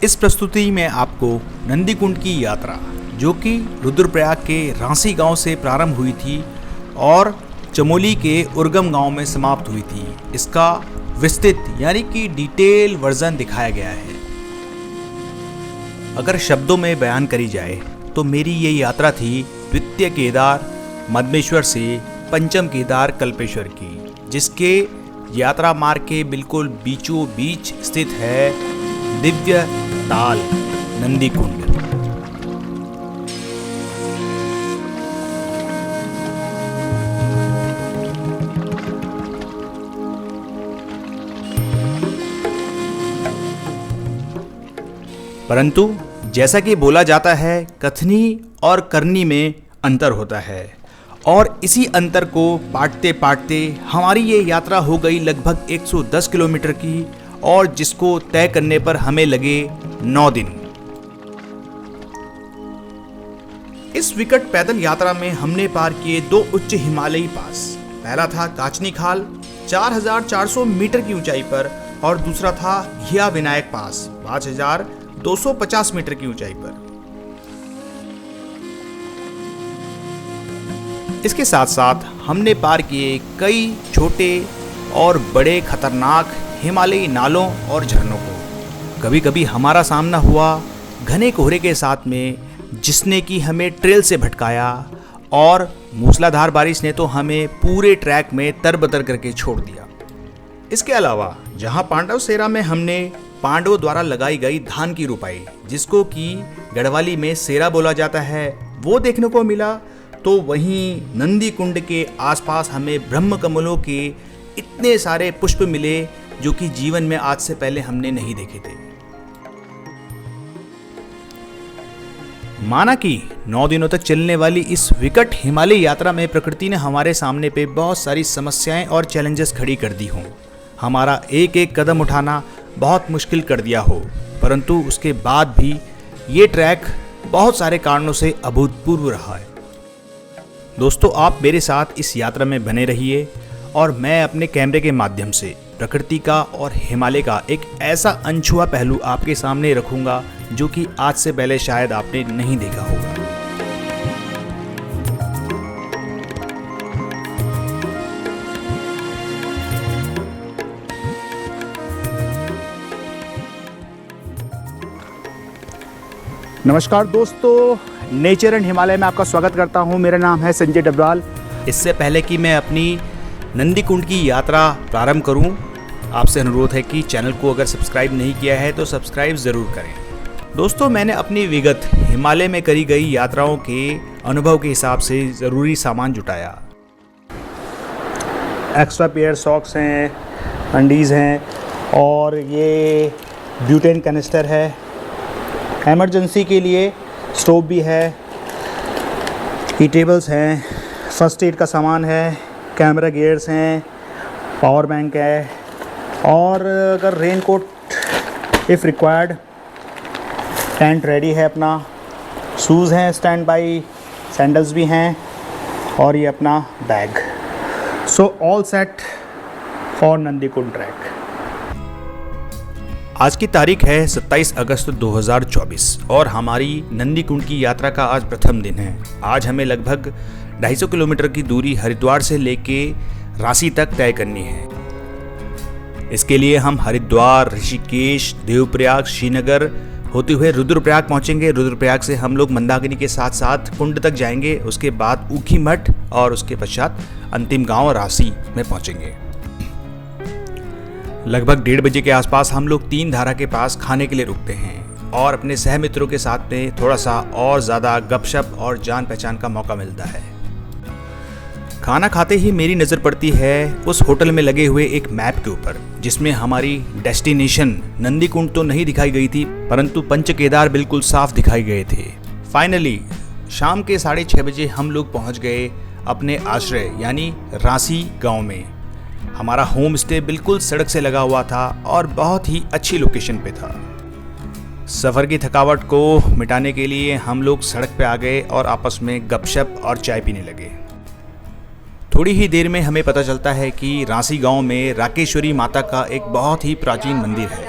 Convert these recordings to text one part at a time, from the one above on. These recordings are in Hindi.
इस प्रस्तुति में आपको नंदीकुंड की यात्रा, जो कि रुद्रप्रयाग के रांसी गांव से प्रारंभ हुई थी और चमोली के उर्गम गांव में समाप्त हुई थी, इसका विस्तृत यानी कि डिटेल वर्जन दिखाया गया है। अगर शब्दों में बयान करी जाए तो मेरी ये यात्रा थी द्वितीय केदार मदमेश्वर से पंचम केदार कल्पेश्वर की, जिसके यात्रा मार्ग के बिल्कुल बीचों बीच स्थित है दिव्य ताल नंदीकुंड। परंतु जैसा कि बोला जाता है, कथनी और करनी में अंतर होता है और इसी अंतर को पाटते पाटते हमारी ये यात्रा हो गई लगभग 110 किलोमीटर की, और जिसको तय करने पर हमें लगे 9 दिन। इस विकट पैदल यात्रा में हमने पार किए 2 उच्च हिमालयी पास। पहला था काचनी खाल 4400 मीटर की ऊंचाई पर, और दूसरा था घिया विनायक पास 5250 मीटर की ऊंचाई पर। इसके साथ साथ हमने पार किए कई छोटे और बड़े खतरनाक हिमालयी नालों और झरनों को। कभी कभी हमारा सामना हुआ घने कोहरे के साथ में, जिसने कि हमें ट्रेल से भटकाया, और मूसलाधार बारिश ने तो हमें पूरे ट्रैक में तरबतर करके छोड़ दिया। इसके अलावा जहां पांडव सेरा में हमने पांडवों द्वारा लगाई गई धान की रुपाई, जिसको कि गढ़वाली में सेरा बोला जाता है, वो देखने को मिला, तो वहीं नंदीकुंड के आसपास हमें ब्रह्म कमलों के इतने सारे पुष्प मिले, जो कि जीवन में आज से पहले हमने नहीं देखे थे। माना कि 9 दिनों तक चलने वाली इस विकट हिमालय यात्रा में प्रकृति ने हमारे सामने पे बहुत सारी समस्याएं और चैलेंजेस खड़ी कर दी हों, हमारा एक एक कदम उठाना बहुत मुश्किल कर दिया हो, परंतु उसके बाद भी ये ट्रैक बहुत सारे कारणों से अभूतपूर्व रहा है। दोस्तों, आप मेरे साथ इस यात्रा में बने रहिए और मैं अपने कैमरे के माध्यम से प्रकृति का और हिमालय का एक ऐसा अनछुआ पहलू आपके सामने रखूंगा, जो कि आज से पहले शायद आपने नहीं देखा होगा। नमस्कार दोस्तों, नेचर एंड हिमालय में आपका स्वागत करता हूं। मेरा नाम है संजय डबराल। इससे पहले कि मैं अपनी नंदीकुंड की यात्रा प्रारंभ करूं, आपसे अनुरोध है कि चैनल को अगर सब्सक्राइब नहीं किया है तो सब्सक्राइब ज़रूर करें। दोस्तों, मैंने अपनी विगत हिमालय में करी गई यात्राओं के अनुभव के हिसाब से ज़रूरी सामान जुटाया। एक्स्ट्रा पेयर सॉक्स हैं, अंडीज़ हैं, और ये ब्यूटेन कैनिस्टर है। इमरजेंसी के लिए स्टोव भी है, ईटेबल्स हैं, फर्स्ट एड का सामान है, कैमरा गियर्स हैं, पावर बैंक है, और अगर rain coat if required, tent ready है अपना, शूज़ हैं स्टैंड बाई, सैंडल्स भी हैं, और ये अपना bag. So all set for Nandikund track. आज की तारीख है 27 अगस्त 2024 और हमारी नंदीकुंड की यात्रा का आज प्रथम दिन है। आज हमें लगभग 250 किलोमीटर की दूरी हरिद्वार से लेके रांसी तक तय करनी है। इसके लिए हम हरिद्वार, ऋषिकेश, देवप्रयाग, श्रीनगर होते हुए रुद्रप्रयाग पहुंचेंगे। रुद्रप्रयाग से हम लोग मंदाकिनी के साथ साथ कुंड तक जाएंगे, उसके बाद ऊखीमठ, और उसके पश्चात अंतिम गांव रांसी में पहुंचेंगे। लगभग 1:30 बजे के आसपास हम लोग 3 धारा के पास खाने के लिए रुकते हैं और अपने सहमित्रों के साथ में थोड़ा सा और ज़्यादा गपशप और जान पहचान का मौका मिलता है। खाना खाते ही मेरी नज़र पड़ती है उस होटल में लगे हुए एक मैप के ऊपर, जिसमें हमारी डेस्टिनेशन नंदीकुंड तो नहीं दिखाई गई थी, परंतु पंच केदार बिल्कुल साफ दिखाई गए थे। फाइनली शाम के 6:30 बजे हम लोग पहुँच गए अपने आश्रय यानी रांसी गाँव में। हमारा होम स्टे बिल्कुल सड़क से लगा हुआ था और बहुत ही अच्छी लोकेशन पे था। सफ़र की थकावट को मिटाने के लिए हम लोग सड़क पे आ गए और आपस में गपशप और चाय पीने लगे। थोड़ी ही देर में हमें पता चलता है कि रांसी गांव में राकेश्वरी माता का एक बहुत ही प्राचीन मंदिर है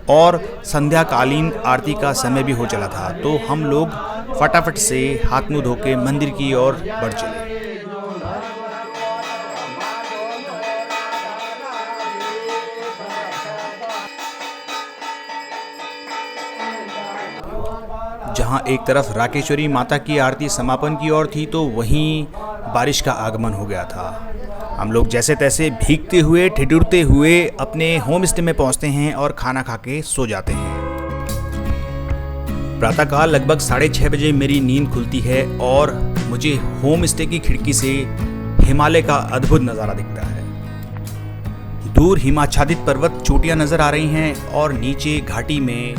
और संध्याकालीन आरती का समय भी हो चला था, तो हम लोग फटाफट से हाथ मुंह धो के मंदिर की ओर बढ़ चले। जहाँ एक तरफ राकेश्वरी माता की आरती समापन की ओर थी, तो वहीं बारिश का आगमन हो गया था। हम लोग जैसे तैसे भीगते हुए ठिठुरते हुए अपने होम स्टे में पहुंचते हैं और खाना खा के सो जाते हैं। प्रातःकाल लगभग 6:30 बजे मेरी नींद खुलती है और मुझे होम स्टे की खिड़की से हिमालय का अद्भुत नज़ारा दिखता है। दूर हिमाच्छादित पर्वत चोटियां नजर आ रही हैं और नीचे घाटी में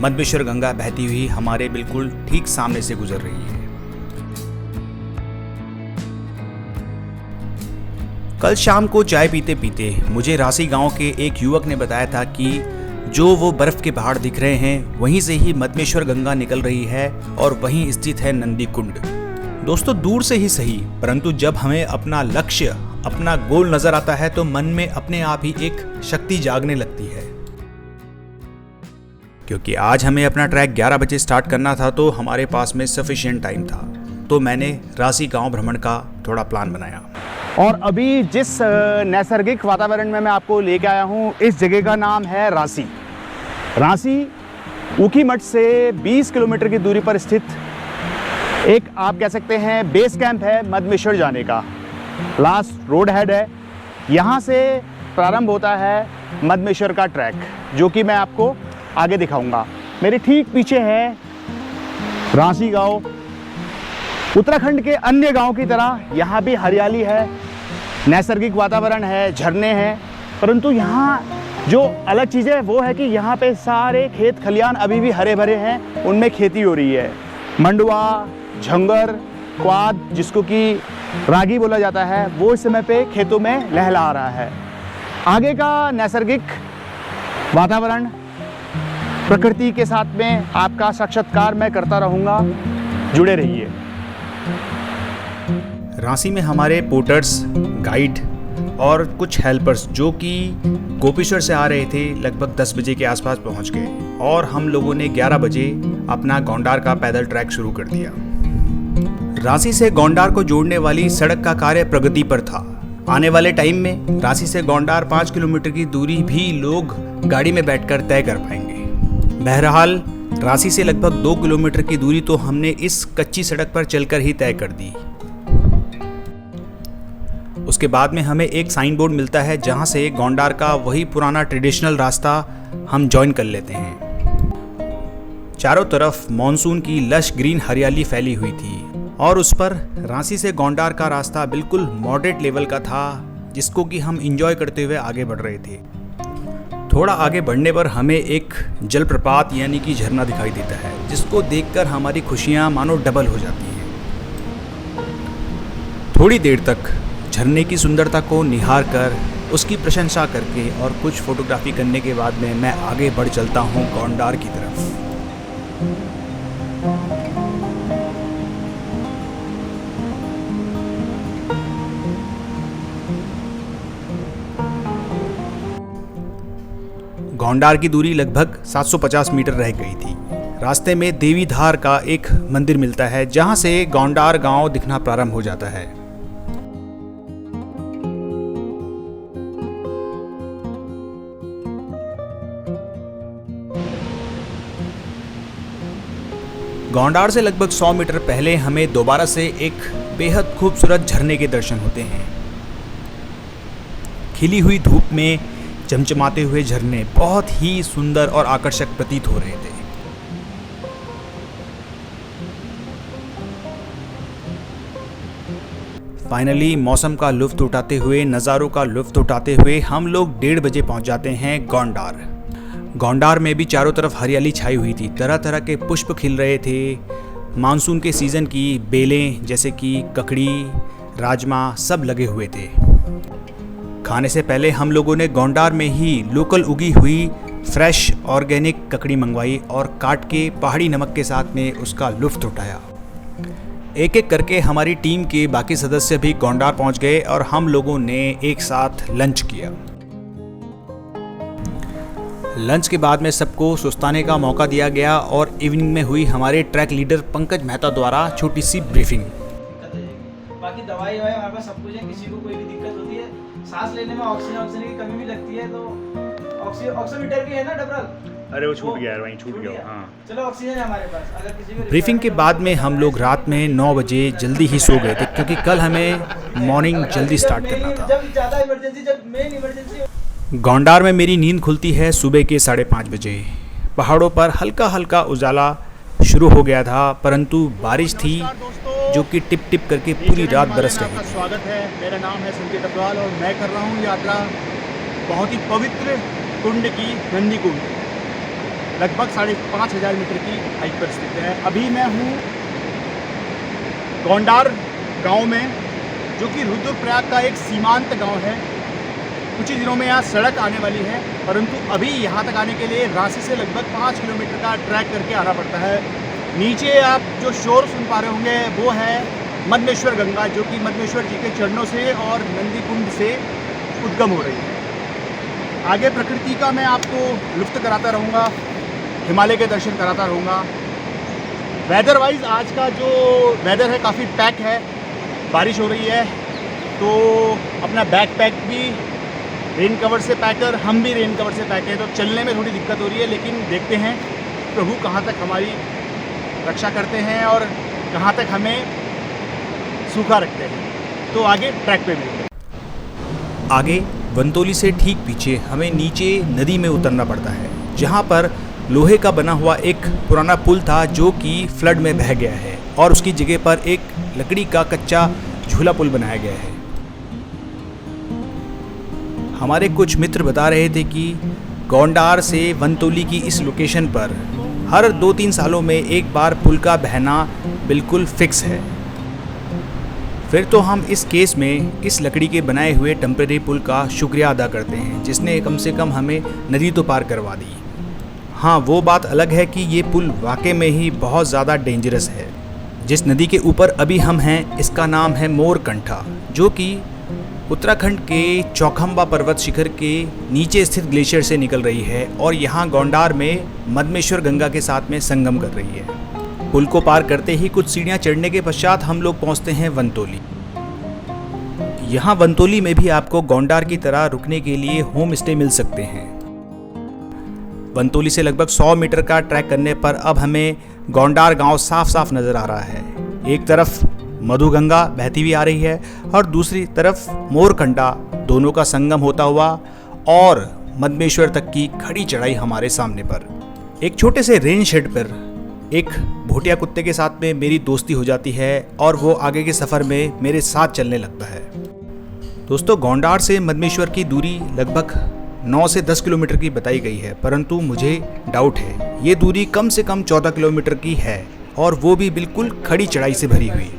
मधमेश्वर गंगा बहती हुई हमारे बिल्कुल ठीक सामने से गुजर रही है। कल शाम को चाय पीते पीते मुझे रासी गांव के एक युवक ने बताया था कि जो वो बर्फ के पहाड़ दिख रहे हैं, वहीं से ही मधमेश्वर गंगा निकल रही है और वहीं स्थित है नंदी कुंड। दोस्तों, दूर से ही सही, परंतु जब हमें अपना लक्ष्य, अपना गोल नजर आता है तो मन में अपने आप ही एक शक्ति जागने लगती है। क्योंकि आज हमें अपना ट्रैक 11 बजे स्टार्ट करना था, तो हमारे पास में सफिशिएंट टाइम था, तो मैंने रासी गांव भ्रमण का थोड़ा प्लान बनाया। और अभी जिस नैसर्गिक वातावरण में मैं आपको लेके आया हूँ, इस जगह का नाम है रासी। रासी ऊखीमठ से 20 किलोमीटर की दूरी पर स्थित एक, आप कह सकते हैं, बेस कैंप है मधमेश्वर जाने का। लास्ट रोड हेड है, यहाँ से प्रारंभ होता है मधमेश्वर का ट्रैक, जो कि मैं आपको आगे दिखाऊंगा। मेरे ठीक पीछे है रासी गांव। उत्तराखंड के अन्य गांव की तरह यहाँ भी हरियाली है, नैसर्गिक वातावरण है, झरने हैं, परंतु यहाँ जो अलग चीज़ है वो है कि यहाँ पे सारे खेत खलियान अभी भी हरे भरे हैं, उनमें खेती हो रही है। मंडवा, झंगर, क्वाद, जिसको कि रागी बोला जाता है, वो इस समय पे खेतों में लहला रहा है। आगे का नैसर्गिक वातावरण, प्रकृति के साथ में आपका साक्षात्कार मैं करता रहूँगा, जुड़े रहिए। रांसी में हमारे पोर्टर्स, गाइड और कुछ हेल्पर्स जो कि गोपेश्वर से आ रहे थे, लगभग 10 बजे के आसपास पहुंच गए और हम लोगों ने 11 बजे अपना गोंडार का पैदल ट्रैक शुरू कर दिया। रांसी से गोंडार को जोड़ने वाली सड़क का कार्य प्रगति पर था। आने वाले टाइम में रांसी से गोंडार 5 किलोमीटर की दूरी भी लोग गाड़ी में बैठकर तय कर पाएंगे। बहरहाल रांसी से लगभग 2 किलोमीटर की दूरी तो हमने इस कच्ची सड़क पर चलकर ही तय कर दी। उसके बाद में हमें एक साइन बोर्ड मिलता है, जहां से गोंडार का वही पुराना ट्रेडिशनल रास्ता हम ज्वाइन कर लेते हैं। चारों तरफ मॉनसून की लश ग्रीन हरियाली फैली हुई थी और उस पर रांसी से गोंडार का रास्ता बिल्कुल मॉडरेट लेवल का था, जिसको कि हम इंजॉय करते हुए आगे बढ़ रहे थे। थोड़ा आगे बढ़ने पर हमें एक जलप्रपात यानी कि झरना दिखाई देता है, जिसको देखकर हमारी खुशियां मानो डबल हो जाती हैं। थोड़ी देर तक झरने की सुंदरता को निहार कर, उसकी प्रशंसा करके और कुछ फोटोग्राफी करने के बाद में मैं आगे बढ़ चलता हूँ गोंडार की तरफ। गोंडार की दूरी लगभग 750 मीटर रह गई थी। रास्ते में देवीधार का एक मंदिर मिलता है, जहां से गोंडार गांव दिखना प्रारंभ हो जाता है। गोंडार से लगभग 100 मीटर पहले हमें दोबारा से एक बेहद खूबसूरत झरने के दर्शन होते हैं। खिली हुई धूप में चमचमाते हुए झरने बहुत ही सुंदर और आकर्षक प्रतीत हो रहे थे। फाइनली मौसम का लुत्फ उठाते हुए, नज़ारों का लुत्फ उठाते हुए हम लोग 1:30 बजे पहुंच जाते हैं गोंडार। गोंडार में भी चारों तरफ हरियाली छाई हुई थी, तरह तरह के पुष्प खिल रहे थे। मानसून के सीज़न की बेलें जैसे कि ककड़ी, राजमा सब लगे हुए थे। खाने से पहले हम लोगों ने गोंडार में ही लोकल उगी हुई फ्रेश ऑर्गेनिक ककड़ी मंगवाई और काट के पहाड़ी नमक के साथ में उसका लुत्फ उठाया। एक एक करके हमारी टीम के बाकी सदस्य भी गोंडार पहुंच गए और हम लोगों ने एक साथ लंच किया। लंच के बाद में सबको सुस्ताने का मौका दिया गया और इवनिंग में हुई हमारे ट्रैक लीडर पंकज मेहता द्वारा छोटी सी ब्रीफिंग। बाकी दवाई हमारे पास सब कुछ है, किसी को कोई भी दिक्कत होती है, सांस लेने में ऑक्सीजन की कमी भी लगती है तो ऑक्सीमीटर भी है ना डबरल। अरे वो छूट गया, वहीं छूट गया। हाँ चलो ऑक्सीजन है हमारे पास। अगर किसी को ब्रीफिंग के बाद में हम लोग रात में 9 बजे जल्दी ही सो गए थे क्योंकि कल हमें मॉर्निंग जल्दी स्टार्ट करना था। जब ज़्यादा इमरजेंसी, जब मेन इमरजेंसी। गोंडार में मेरी नींद खुलती है सुबह के 5:30 बजे। पहाड़ों पर हल्का हल्का उजाला शुरू हो गया था, परंतु बारिश थी जो कि टिप टिप करके पूरी रात बरस रही थी। स्वागत है, मेरा नाम है संजय टकवाल और मैं कर रहा हूँ यात्रा बहुत ही पवित्र कुंड की, नंदी कुंड। लगभग 5,500 मीटर की हाइट पर स्थित है। अभी मैं हूँ गोंडार गांव में, जो कि रुद्रप्रयाग का एक सीमांत गांव है। कुछ ही दिनों में यहाँ सड़क आने वाली है, परंतु अभी यहाँ तक आने के लिए रांची से लगभग 5 किलोमीटर का ट्रैक करके आना पड़ता है। नीचे आप जो शोर सुन पा रहे होंगे वो है मदमेश्वर गंगा, जो कि मदमेश्वर जी के चरणों से और नंदी कुंड से उद्गम हो रही है। आगे प्रकृति का मैं आपको लुत्फ़ कराता रहूँगा, हिमालय के दर्शन कराता रहूँगा। वेदर वाइज आज का जो वेदर है काफ़ी पैक है, बारिश हो रही है, तो अपना बैक पैक भी रेन कवर से पैक कर, हम भी रेन कवर से पैक है, तो चलने में थोड़ी दिक्कत हो रही है। लेकिन देखते हैं प्रभु कहाँ तक हमारी रक्षा करते हैं और कहाँ तक हमें सूखा रखते हैं। तो आगे ट्रैक पे मिलते हैं। आगे वंतोली से ठीक पीछे हमें नीचे नदी में उतरना पड़ता है, जहाँ पर लोहे का बना हुआ एक पुराना पुल था जो कि फ्लड में बह गया है और उसकी जगह पर एक लकड़ी का कच्चा झूला पुल बनाया गया है। हमारे कुछ मित्र बता रहे थे कि गोंडार से वंतोली की इस लोकेशन पर हर 2-3 सालों में एक बार पुल का बहना बिल्कुल फिक्स है। फिर तो हम इस केस में इस लकड़ी के बनाए हुए टेम्परेरी पुल का शुक्रिया अदा करते हैं, जिसने कम से कम हमें नदी तो पार करवा दी। हाँ, वो बात अलग है कि ये पुल वाकई में ही बहुत ज़्यादा डेंजरस है। जिस नदी के ऊपर अभी हम हैं इसका नाम है मोरकंठा, जो कि उत्तराखंड के चौखंबा पर्वत शिखर के नीचे स्थित ग्लेशियर से निकल रही है और यहाँ गोंडार में मदमेश्वर गंगा के साथ में संगम कर रही है। पुल को पार करते ही कुछ सीढ़ियाँ चढ़ने के पश्चात हम लोग पहुँचते हैं वंतोली। यहाँ वंतोली में भी आपको गोंडार की तरह रुकने के लिए होम स्टे मिल सकते हैं। वंतोली से लगभग 100 मीटर का ट्रैक करने पर अब हमें गोंडार गांव साफ साफ नज़र आ रहा है। एक तरफ मधुगंगा बहती हुई आ रही है और दूसरी तरफ मोरकंडा, दोनों का संगम होता हुआ और मदमेश्वर तक की खड़ी चढ़ाई हमारे सामने पर। एक छोटे से रेन शेड पर एक भोटिया कुत्ते के साथ में मेरी दोस्ती हो जाती है और वो आगे के सफ़र में मेरे साथ चलने लगता है। दोस्तों, गोंडार से मदमेश्वर की दूरी लगभग 9 से 10 किलोमीटर की बताई गई है, परंतु मुझे डाउट है ये दूरी कम से कम 14 किलोमीटर की है और वो भी बिल्कुल खड़ी चढ़ाई से भरी हुई।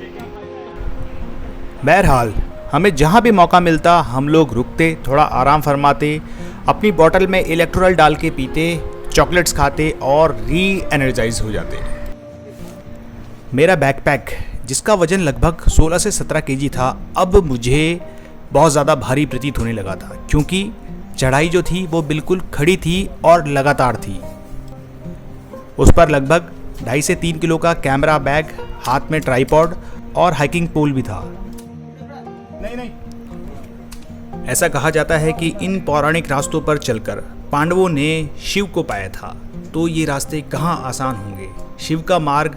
बहरहाल हमें जहाँ भी मौका मिलता हम लोग रुकते, थोड़ा आराम फरमाते, अपनी बोतल में इलेक्ट्रोल डाल के पीते, चॉकलेट्स खाते और री एनर्जाइज हो जाते। मेरा बैकपैक जिसका वजन लगभग 16 से 17 केजी था, अब मुझे बहुत ज़्यादा भारी प्रतीत होने लगा था, क्योंकि चढ़ाई जो थी वो बिल्कुल खड़ी थी और लगातार थी। उस पर लगभग 2.5 से 3 किलो का कैमरा बैग, हाथ में ट्राइपॉड और हाइकिंग पोल भी था। नहीं। ऐसा कहा जाता है कि इन पौराणिक रास्तों पर चलकर पांडवों ने शिव को पाया था, तो ये रास्ते कहाँ आसान होंगे। शिव का मार्ग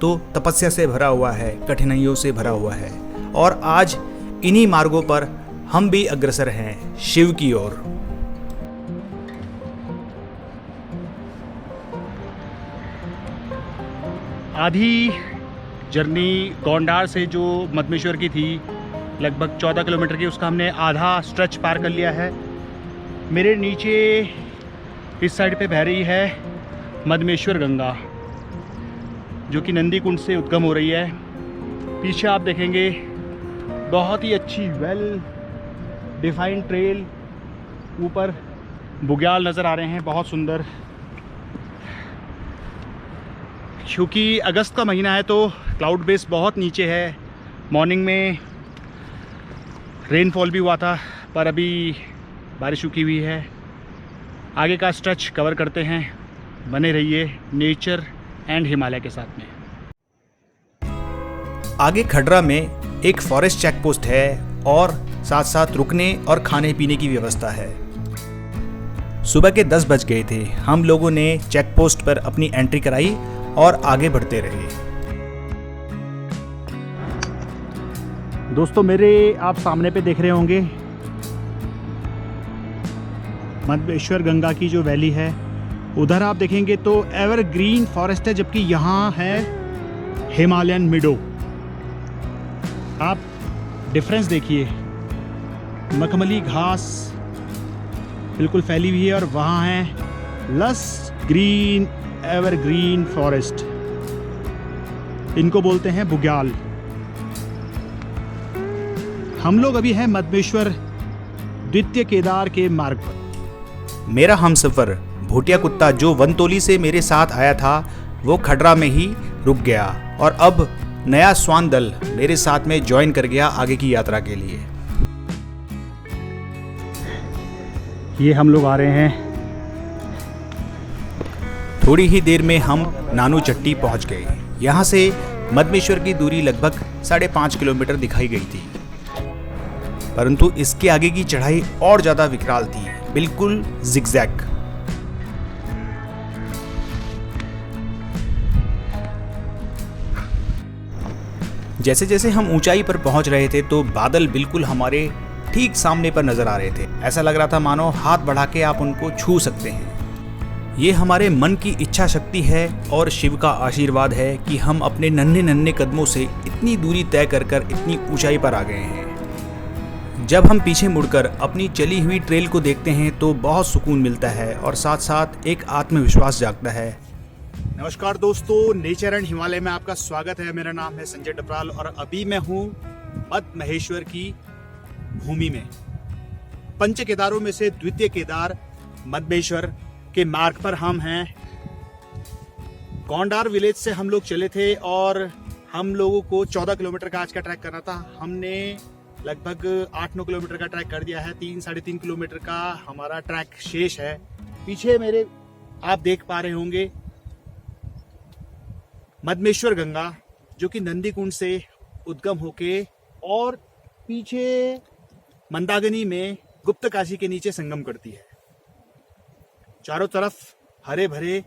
तो तपस्या से भरा हुआ है, कठिनाइयों से भरा हुआ है और आज इन्हीं मार्गों पर हम भी अग्रसर हैं शिव की ओर। आधी जर्नी गोंडार से जो मदमेश्वर की थी लगभग 14 किलोमीटर की, उसका हमने आधा स्ट्रेच पार कर लिया है। मेरे नीचे इस साइड पे बह रही है मदमेश्वर गंगा, जो कि नंदी कुंड से उद्गम हो रही है। पीछे आप देखेंगे बहुत ही अच्छी वेल डिफाइंड ट्रेल, ऊपर बुग्याल नज़र आ रहे हैं, बहुत सुंदर। क्योंकि अगस्त का महीना है तो क्लाउड बेस बहुत नीचे है। मॉर्निंग में रेनफॉल भी हुआ था, पर अभी बारिश रुकी हुई है। आगे का स्ट्रेच कवर करते हैं। बने रहिए नेचर एंड हिमालय के साथ में। आगे खडरा में एक फॉरेस्ट चेक पोस्ट है और साथ साथ रुकने और खाने पीने की व्यवस्था है। सुबह के 10 बज गए थे। हम लोगों ने चेक पोस्ट पर अपनी एंट्री कराई और आगे बढ़ते रहे। दोस्तों मेरे आप सामने पे देख रहे होंगे मधमेश्वर गंगा की जो वैली है। उधर आप देखेंगे तो एवरग्रीन फॉरेस्ट है, जबकि यहाँ है हिमालयन मीडो। आप डिफरेंस देखिए, मखमली घास बिल्कुल फैली हुई है और वहाँ है लस ग्रीन एवरग्रीन फॉरेस्ट। इनको बोलते हैं बुग्याल। हम लोग अभी हैं मधमेश्वर द्वितीय केदार के मार्ग पर। मेरा हमसफर भूटिया कुत्ता जो वनतोली से मेरे साथ आया था वो खडरा में ही रुक गया और अब नया स्वान दल मेरे साथ में ज्वाइन कर गया आगे की यात्रा के लिए। ये हम लोग आ रहे हैं। थोड़ी ही देर में हम नानू चट्टी पहुंच गए। यहाँ से मधमेश्वर की दूरी लगभग 5.5 किलोमीटर दिखाई गई थी, परंतु इसके आगे की चढ़ाई और ज्यादा विकराल थी, बिल्कुल जिगजैग। जैसे जैसे हम ऊंचाई पर पहुंच रहे थे तो बादल बिल्कुल हमारे ठीक सामने पर नजर आ रहे थे। ऐसा लग रहा था मानो हाथ बढ़ा के आप उनको छू सकते हैं। ये हमारे मन की इच्छा शक्ति है और शिव का आशीर्वाद है कि हम अपने नन्हे नन्हे कदमों से इतनी दूरी तय कर इतनी ऊंचाई पर आ गए हैं। जब हम पीछे मुड़कर अपनी चली हुई ट्रेल को देखते हैं तो बहुत सुकून मिलता है और साथ साथ एक आत्मविश्वास जागता है। नमस्कार दोस्तों, नेचर एंड हिमालय में आपका स्वागत है। मेरा नाम है संजय डपराल और अभी मैं हूँ मधमहेश्वर की भूमि में। पंच केदारों में से द्वितीय केदार मधमेश्वर के मार्ग पर हम हैं। गोंडार विलेज से हम लोग चले थे और हम लोगों को 14 किलोमीटर का आज का ट्रैक करना था। हमने लगभग 8-9 किलोमीटर का ट्रैक कर दिया है। 3-3.5 किलोमीटर का हमारा ट्रैक शेष है। पीछे मेरे आप देख पा रहे होंगे मधमेश्वर गंगा, जो कि नंदी कुंड से उद्गम होके और पीछे मंदाकिनी में गुप्त काशी के नीचे संगम करती है। चारों तरफ हरे भरे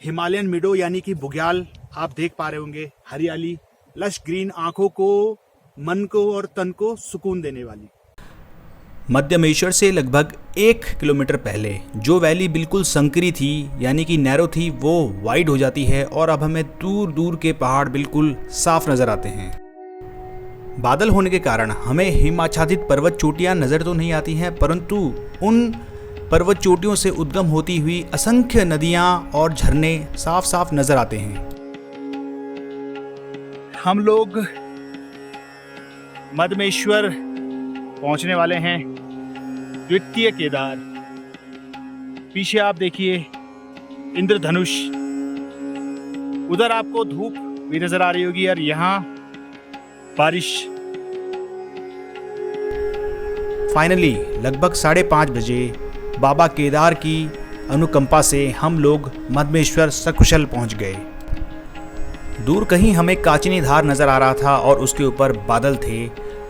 हिमालयन मीडो यानी कि बुग्याल आप देख पा रहे होंगे। हरियाली, लश ग्रीन, आंखों को, मन को और तन को सुकून देने वाली। मधमेश्वर से लगभग 1 किलोमीटर पहले जो वैली बिल्कुल संकरी थी यानी कि नैरो थी, वो वाइड हो जाती है और अब हमें दूर दूर के पहाड़ बिल्कुल साफ नजर आते हैं। बादल होने के कारण हमें हिमाच्छादित पर्वत चोटियां नजर तो नहीं आती हैं, परंतु उन पर्वत चोटियों से उद्गम होती हुई असंख्य नदियां और झरने साफ साफ नजर आते हैं। हम लोग मधमेश्वर पहुंचने वाले हैं, द्वितीय केदार। पीछे आप देखिए इंद्रधनुष, उधर आपको धूप भी नजर आ रही होगी और यहाँ बारिश। फाइनली लगभग 5:30 बजे बाबा केदार की अनुकंपा से हम लोग मधमेश्वर सकुशल पहुंच गए। दूर कहीं हमें काचिनी धार नजर आ रहा था और उसके ऊपर बादल थे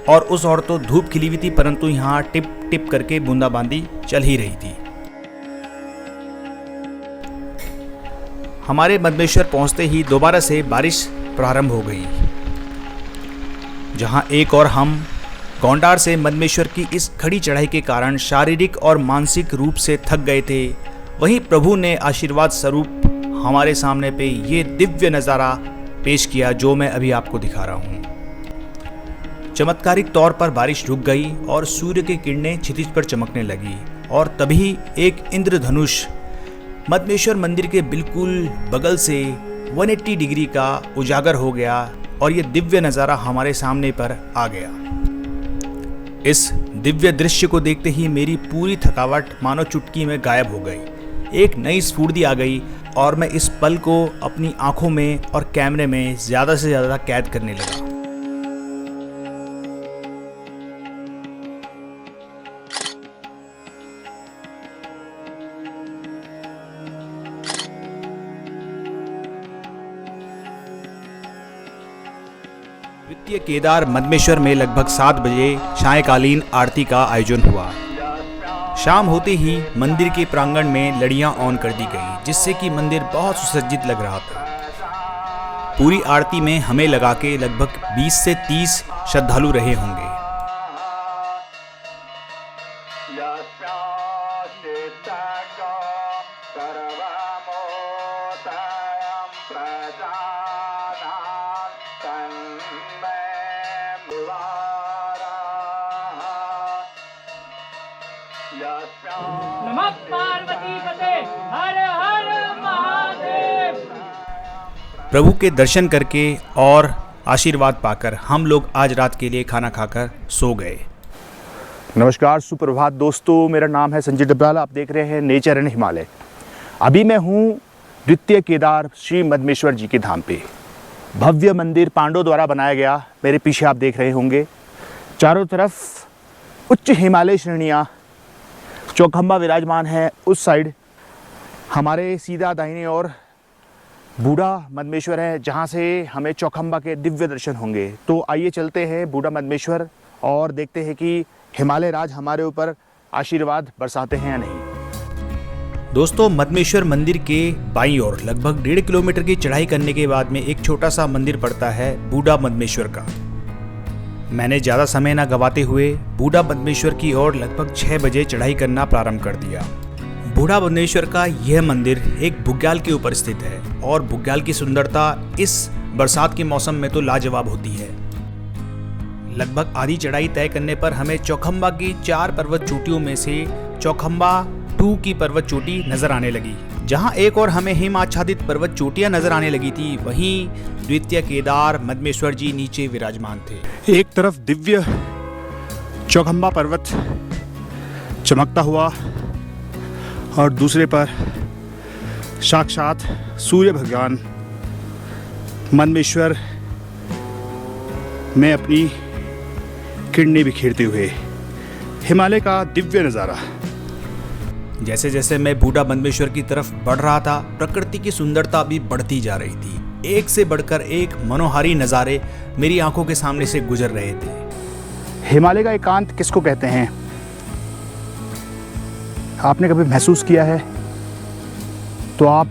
और उस ओर तो धूप खिली हुई थी, परंतु यहाँ टिप टिप करके बूंदाबांदी चल ही रही थी। हमारे मधमेश्वर पहुंचते ही दोबारा से बारिश प्रारंभ हो गई। जहां एक और हम गोंडार से मधमेश्वर की इस खड़ी चढ़ाई के कारण शारीरिक और मानसिक रूप से थक गए थे, वहीं प्रभु ने आशीर्वाद स्वरूप हमारे सामने पे ये दिव्य नज़ारा पेश किया जो मैं अभी आपको दिखा रहा हूँ। चमत्कारिक तौर पर बारिश रुक गई और सूर्य की किरणें क्षितिज पर चमकने लगी और तभी एक इंद्रधनुष मधमेश्वर मंदिर के बिल्कुल बगल से 180 डिग्री का उजागर हो गया और ये दिव्य नज़ारा हमारे सामने पर आ गया। इस दिव्य दृश्य को देखते ही मेरी पूरी थकावट मानो चुटकी में गायब हो गई। एक नई स्फूर्ति आ गई और मैं इस पल को अपनी आंखों में और कैमरे में ज़्यादा से ज़्यादा कैद करने लगा। द्वितीय केदार मदमेश्वर में लगभग 7 बजे सायंकालीन आरती का आयोजन हुआ। शाम होते ही मंदिर के प्रांगण में लड़ियां ऑन कर दी गई, जिससे कि मंदिर बहुत सुसज्जित लग रहा था। पूरी आरती में हमें लगा के लगभग 20 से 30 श्रद्धालु रहे होंगे। नमः पार्वती पते हर हर महादेव। प्रभु के दर्शन करके और आशीर्वाद पाकर हम लोग आज रात के लिए खाना खाकर सो गए। नमस्कार, सुप्रभात दोस्तों, मेरा नाम है संजय डबराल। आप देख रहे हैं नेचर एंड हिमालय। अभी मैं हूँ द्वितीय केदार श्री मदमेश्वर जी के धाम पे। भव्य मंदिर पांडवों द्वारा बनाया गया। मेरे पीछे आप देख रहे होंगे चारों तरफ उच्च हिमालय श्रेणियाँ, चौखंबा विराजमान है। उस साइड हमारे सीधा दाहिने ओर बूढ़ा मदमेश्वर है, जहाँ से हमें चौखंबा के दिव्य दर्शन होंगे। तो आइए चलते हैं बूढ़ा मदमेश्वर और देखते हैं कि हिमालय राज हमारे ऊपर आशीर्वाद बरसाते हैं या नहीं। दोस्तों, मदमेश्वर मंदिर के बाईं ओर लगभग 1.5 किलोमीटर की चढ़ाई करने के बाद में एक छोटा सा मंदिर पड़ता है बूढ़ा मदमेश्वर का। मैंने ज़्यादा समय ना गवाते हुए बूढ़ा मदमेश्वर की ओर लगभग 6 बजे चढ़ाई करना प्रारंभ कर दिया। बूढ़ा मदमेश्वर का यह मंदिर एक बुग्याल के ऊपर स्थित है और बुग्याल की सुंदरता इस बरसात के मौसम में तो लाजवाब होती है। लगभग आधी चढ़ाई तय करने पर हमें चौखंबा की 4 पर्वत चोटियों में से चौखंबा 2 की पर्वत चोटी नजर आने लगी। जहां एक और हमें हिम आच्छादित पर्वत चोटियां नजर आने लगी थी, वहीं द्वितीय केदार मदमेश्वर जी नीचे विराजमान थे। एक तरफ दिव्य चौखंबा पर्वत चमकता हुआ और दूसरे पर साक्षात सूर्य भगवान मदमेश्वर में अपनी किरणें बिखेरते हुए। हिमालय का दिव्य नज़ारा। जैसे जैसे मैं बूढ़ा मदमेश्वर की तरफ बढ़ रहा था, प्रकृति की सुंदरता भी बढ़ती जा रही थी। एक से बढ़कर एक मनोहारी नज़ारे मेरी आंखों के सामने से गुजर रहे थे। हिमालय का एकांत किसको कहते हैं, आपने कभी महसूस किया है? तो आप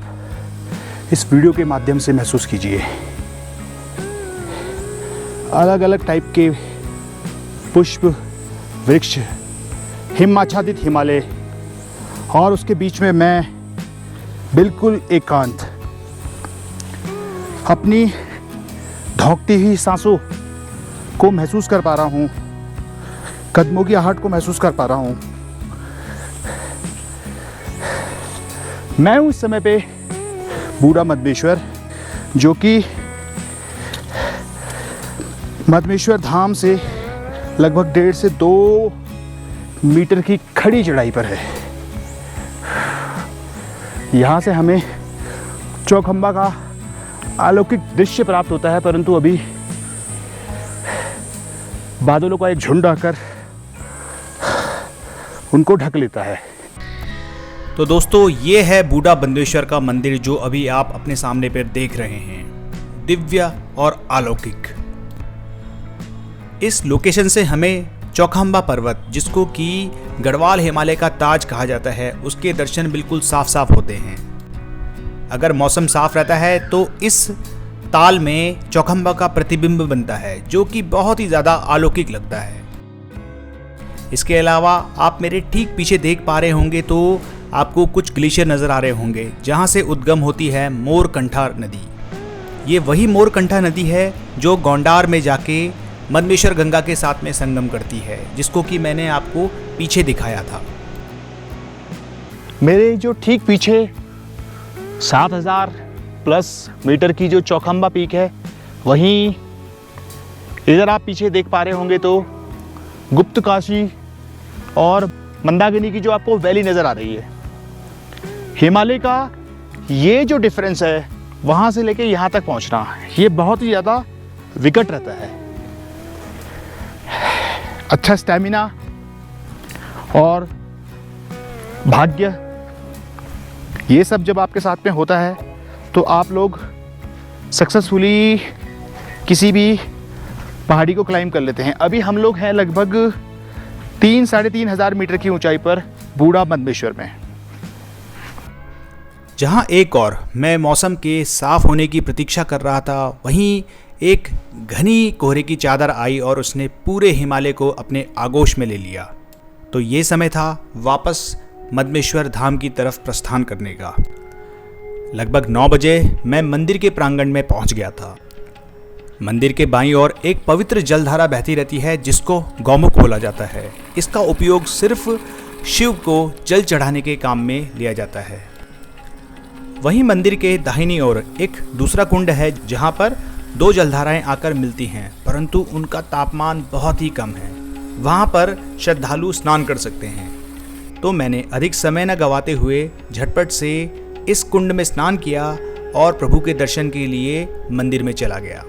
इस वीडियो के माध्यम से महसूस कीजिए। अलग अलग टाइप के पुष्प, वृक्ष, हिमाच्छादित हिमालय और उसके बीच में मैं बिल्कुल एकांत, अपनी धौंकती हुई सांसों को महसूस कर पा रहा हूँ, कदमों की आहट को महसूस कर पा रहा हूँ। मैं हूँ इस समय पे बूढ़ा मदमेश्वर, जो कि मदमेश्वर धाम से लगभग 1.5 से 2 मीटर की खड़ी चढ़ाई पर है। यहाँ से हमें चौखंबा का अलौकिक दृश्य प्राप्त होता है, परंतु अभी बादलों का एक झुंड आकर उनको ढक लेता है। तो दोस्तों, ये है बूढ़ा मदमेश्वर का मंदिर जो अभी आप अपने सामने पर देख रहे हैं, दिव्य और अलौकिक। इस लोकेशन से हमें चौखंबा पर्वत, जिसको कि गढ़वाल हिमालय का ताज कहा जाता है, उसके दर्शन बिल्कुल साफ साफ होते हैं। अगर मौसम साफ रहता है तो इस ताल में चौखंबा का प्रतिबिंब बनता है, जो कि बहुत ही ज़्यादा अलौकिक लगता है। इसके अलावा आप मेरे ठीक पीछे देख पा रहे होंगे तो आपको कुछ ग्लेशियर नज़र आ रहे होंगे, जहाँ से उद्गम होती है मोरकंठा नदी। ये वही मोरकंठा नदी है जो गोंडार में जाके मदमेश्वर गंगा के साथ में संगम करती है, जिसको कि मैंने आपको पीछे दिखाया था। मेरे जो ठीक पीछे 7000 प्लस मीटर की जो चौखंबा पीक है, वहीं इधर आप पीछे देख पा रहे होंगे तो गुप्तकाशी और मंदाकिनी की जो आपको वैली नज़र आ रही है। हिमालय का ये जो डिफरेंस है, वहाँ से लेके यहाँ तक पहुँचना, ये बहुत ही ज़्यादा विकट रहता है। अच्छा स्टैमिना और भाग्य, ये सब जब आपके साथ में होता है तो आप लोग सक्सेसफुली किसी भी पहाड़ी को क्लाइंब कर लेते हैं। अभी हम लोग हैं लगभग 3-3.5 मीटर की ऊंचाई पर बूढ़ा मद्मेश्वर में। जहां एक और मैं मौसम के साफ होने की प्रतीक्षा कर रहा था, वहीं एक घनी कोहरे की चादर आई और उसने पूरे हिमालय को अपने आगोश में ले लिया। तो ये समय था वापस मद्मेश्वर धाम की तरफ प्रस्थान करने का। लगभग 9 बजे मैं मंदिर के प्रांगण में पहुंच गया था। मंदिर के बाईं ओर एक पवित्र जलधारा बहती रहती है जिसको गौमुख बोला जाता है। इसका उपयोग सिर्फ शिव को जल चढ़ाने के काम में लिया जाता है। वहीं मंदिर के दाहिनी ओर एक दूसरा कुंड है जहां पर 2 जलधाराएं आकर मिलती हैं, परंतु उनका तापमान बहुत ही कम है। वहां पर श्रद्धालु स्नान कर सकते हैं। तो मैंने अधिक समय न गवाते हुए झटपट से इस कुंड में स्नान किया और प्रभु के दर्शन के लिए मंदिर में चला गया।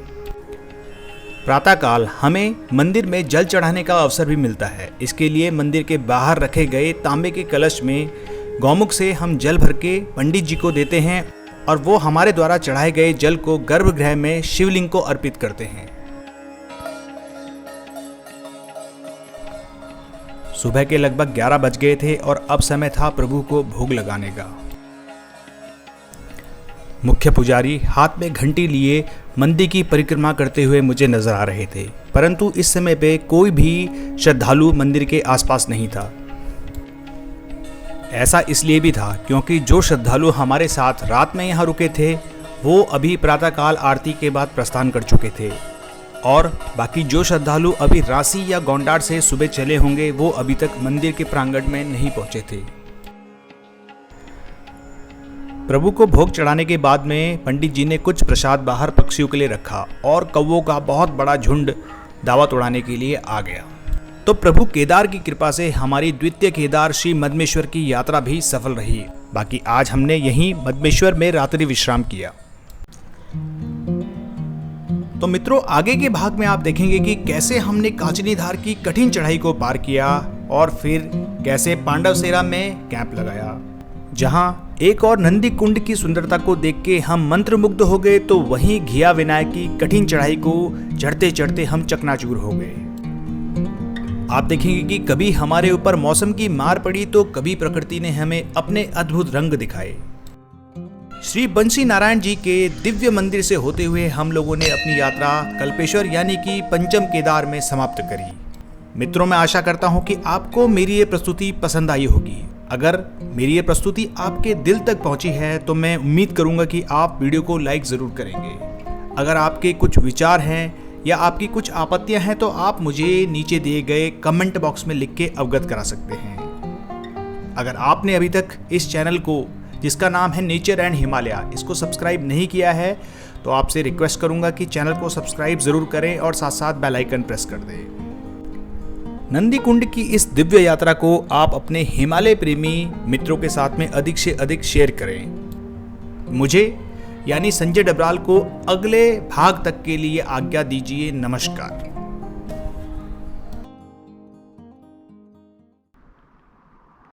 प्रातःकाल हमें मंदिर में जल चढ़ाने का अवसर भी मिलता है। इसके लिए मंदिर के बाहर रखे गए तांबे के कलश में गौमुख से हम जल भर के पंडित जी को देते हैं और वो हमारे द्वारा चढ़ाए गए जल को गर्भगृह में शिवलिंग को अर्पित करते हैं। सुबह के लगभग 11 बज गए थे और अब समय था प्रभु को भोग लगाने का। मुख्य पुजारी हाथ में घंटी लिए मंदिर की परिक्रमा करते हुए मुझे नजर आ रहे थे, परंतु इस समय पे कोई भी श्रद्धालु मंदिर के आसपास नहीं था। ऐसा इसलिए भी था क्योंकि जो श्रद्धालु हमारे साथ रात में यहाँ रुके थे वो अभी प्रातःकाल आरती के बाद प्रस्थान कर चुके थे और बाकी जो श्रद्धालु अभी रांसी या गोंडार से सुबह चले होंगे वो अभी तक मंदिर के प्रांगण में नहीं पहुंचे थे। प्रभु को भोग चढ़ाने के बाद में पंडित जी ने कुछ प्रसाद बाहर पक्षियों के लिए रखा और कौवों का बहुत बड़ा झुंड दावत उड़ाने के लिए आ गया। तो प्रभु केदार की कृपा से हमारी द्वितीय केदार श्री मद्मेश्वर की यात्रा भी सफल रही। बाकी आज हमने यहीं मद्मेश्वर में रात्रि विश्राम किया। तो मित्रों, आगे के भाग में आप देखेंगे कि कैसे हमने कांचनी धार की कठिन चढ़ाई को पार किया और फिर कैसे पांडवसेरा में कैंप लगाया, जहां एक और नंदी कुंड की सुंदरता को देख के हम मंत्रमुग्ध हो गए, तो वहीं घिया विनायक की कठिन चढ़ाई को चढ़ते चढ़ते हम चकनाचूर हो गए। आप देखेंगे कि कभी हमारे ऊपर मौसम की मार पड़ी तो कभी प्रकृति ने हमें अपने अद्भुत रंग दिखाए। श्री बंसी नारायण जी के दिव्य मंदिर से होते हुए हम लोगों ने अपनी यात्रा कल्पेश्वर यानी कि पंचम केदार में समाप्त करी। मित्रों, मैं आशा करता हूं कि आपको मेरी ये प्रस्तुति पसंद आई होगी। अगर मेरी ये प्रस्तुति आपके दिल तक पहुंची है तो मैं उम्मीद करूंगा कि आप वीडियो को लाइक जरूर करेंगे। अगर आपके कुछ विचार हैं या आपकी कुछ आपत्तियां हैं तो आप मुझे नीचे दिए गए कमेंट बॉक्स में लिख के अवगत करा सकते हैं। अगर आपने अभी तक इस चैनल को, जिसका नाम है नेचर एंड हिमालय, इसको सब्सक्राइब नहीं किया है तो आपसे रिक्वेस्ट करूंगा कि चैनल को सब्सक्राइब जरूर करें और साथ साथ बेल आइकन प्रेस कर दें। नंदी कुंड की इस दिव्य यात्रा को आप अपने हिमालय प्रेमी मित्रों के साथ में अधिक से अधिक शेयर करें। मुझे यानी संजय डबराल को अगले भाग तक के लिए आज्ञा दीजिए। नमस्कार।